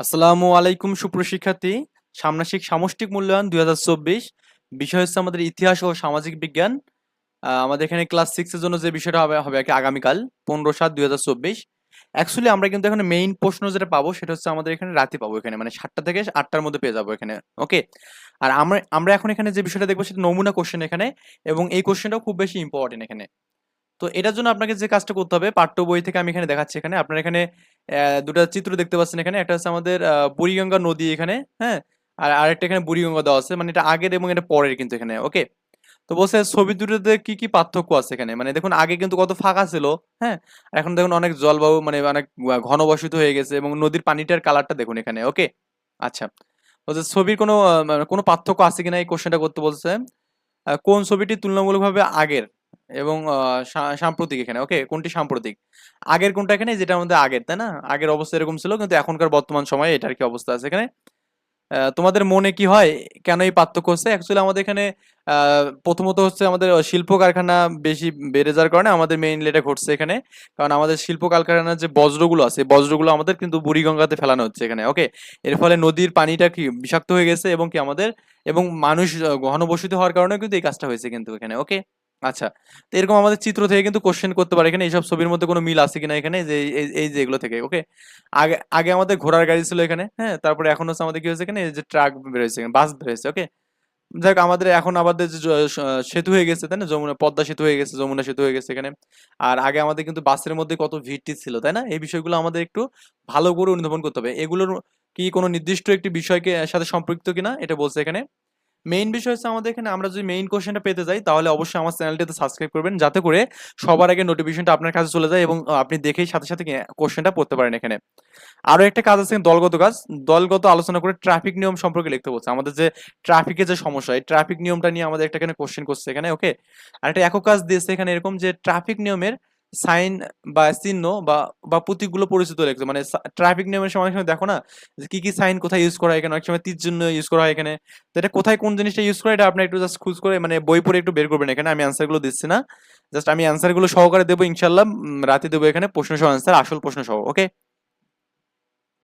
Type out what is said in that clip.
আসসালামু আলাইকুম সুপ্রশিক্ষার্থী। ষান্মাসিক সামষ্টিক মূল্যায়ন ২০২৪ বিষয় হচ্ছে আমাদের ইতিহাস ও সামাজিক বিজ্ঞান। আমাদের এখানে ক্লাস 6 এর জন্য যে বিষয়টা হবে হবে আর কি আগামীকাল ১৫/৭/২০২৪। অ্যাকচুয়ালি আমরা কিন্তু এখানে মেইন প্রশ্ন যেটা পাবো সেটা হচ্ছে আমাদের এখানে রাতে পাবো এখানে মানে ৭টা থেকে ৮টার মধ্যে পেয়ে যাবো এখানে। ওকে? আর আমরা আমরা এখন এখানে যে বিষয়টা দেখবো সেটা নমুনা কোয়েশ্চেন এখানে এবং এই কোয়েশ্চেনটাও খুব বেশি ইম্পোর্টেন্ট এখানে। তো এটার জন্য আপনাকে যে কাজটা করতে হবে পাঠ্য বই থেকে আমি এখানে দেখাচ্ছি এখানে আপনারা এখানে দুটা চিত্র দেখতে পাচ্ছেন এখানে একটা হচ্ছে আমাদের বুড়িগঙ্গা নদী এখানে, হ্যাঁ, আর আরেকটা এখানে বুড়িগঙ্গা দেওয়া আছে মানে এটা আগের এবং এটা পরের কিন্তু এখানে। ওকে, তো বলছে ছবি দুটোতে কি কি পার্থক্য আছে এখানে মানে দেখুন আগে কিন্তু কত ফাঁকা ছিল, হ্যাঁ, আর এখন দেখুন অনেক জলবায়ু মানে অনেক ঘনবসতিত হয়ে গেছে এবং নদীর পানিটার কালারটা দেখুন এখানে। ওকে, আচ্ছা, বলছে ছবির কোনো মানে কোনো পার্থক্য আছে কিনা এই কোশ্চেনটা করতে বলছে। কোন ছবিটি তুলনামূলকভাবে আগের এবং সাম্প্রতিক এখানে। ওকে, কোনটি সাম্প্রতিক, আগের কোনটা এখানে, যেটা আমাদের আগের, তাই না, আগের অবস্থা এরকম ছিল কিন্তু এখনকার বর্তমান সময়ে এটার কি অবস্থা আছে এখানে। তোমাদের মনে কি হয় কেন এই পার্থক্য হচ্ছে? অ্যাকচুয়ালি আমাদের এখানে প্রথমত হচ্ছে আমাদের শিল্প কারখানা বেশি বেড়ে যাওয়ার কারণে আমাদের মেইনলি এটা ঘটছে এখানে। কারণ আমাদের শিল্প কারখানার যে বজ্রগুলো আছে বজ্রগুলো আমাদের কিন্তু বুড়িগঙ্গাতে ফেলানো হচ্ছে এখানে। ওকে, এর ফলে নদীর পানিটা কি বিষাক্ত হয়ে গেছে এবং কি আমাদের এবং মানুষ ঘনবসতি হওয়ার কারণেও কিন্তু এই কাজটা হয়েছে কিন্তু এখানে। ওকে, আচ্ছা, তো এরকম আমাদের চিত্র থেকে কিন্তু কোশ্চেন করতে পারে এখানে এইসব ছবির মধ্যে কোনো মিল আছে কিনা এখানে, যে এই এই যে এগুলো থেকে। ওকে, আগে আগে আমাদের ঘোড়ার গাড়ি ছিল এখানে, হ্যাঁ, তারপরে এখন হচ্ছে আমাদের কি হয়েছে এখানে এই যে ট্রাক বেরোয়েছে, বাস বেরোয়েছে। ওকে, যাই হোক আমাদের এখন আমাদের যে সেতু হয়ে গেছে, তাই না, যমুনা পদ্মা সেতু হয়ে গেছে, যমুনা সেতু হয়ে গেছে এখানে। আর আগে আমাদের কিন্তু বাসের মধ্যে কত ভিড় টির ছিল, তাই না, এই বিষয়গুলো আমাদের একটু ভালো করে অনুধাবন করতে হবে। এগুলোর কি কোনো নির্দিষ্ট একটি বিষয়কে সাথে সম্পৃক্ত কিনা এটা বলছে এখানে। মেইন বিষয় হচ্ছে আমাদের এখানে আমরা যদি মেইন কোশ্চেনটা পেতে যাই তাহলে অবশ্যই আমার চ্যানেলটিতে সাবস্ক্রাইব করবেন যাতে করে সবার আগে নোটিফিকেশনটা আপনার কাছে চলে যায় এবং আপনি দেখেই সাথে সাথে কোশ্চেনটা পড়তে পারেন এখানে। আরো একটা কাজ আছে দলগত কাজ, দলগত আলোচনা করে ট্রাফিক নিয়ম সম্পর্কে লিখতে বলছে। আমাদের যে ট্রাফিকের যে সমস্যা এই ট্রাফিক নিয়মটা নিয়ে আমাদের একটা এখানে কোশ্চেন করছে এখানে। ওকে, আর একটা একক কাজ দিয়েছে এখানে এরকম যে ট্রাফিক নিয়মের সাইন বা চিহ্ন বা বা প্রতীকগুলো পরিচিত লিখতে, মানে ট্রাফিক নিয়মের সময় অনেক সময় দেখো না যে কি কি সাইন কোথায় ইউজ করা হয় এখানে, অনেক সময় তীর চিহ্ন ইউজ করা হয় এখানে। তো এটা কোথায় কোন জিনিসটা ইউজ করে এটা আপনি একটু জাস্ট খুঁজ করে মানে বই পড়ে একটু বের করবেন এখানে। আমি অ্যান্সার গুলো দিচ্ছি না, জাস্ট আমি অ্যান্সার গুলো সহকারে দেবো ইনশাল্লাহ, রাতে দেবো এখানে প্রশ্ন সহ অ্যান্সার, আসল প্রশ্ন সহ। ওকে,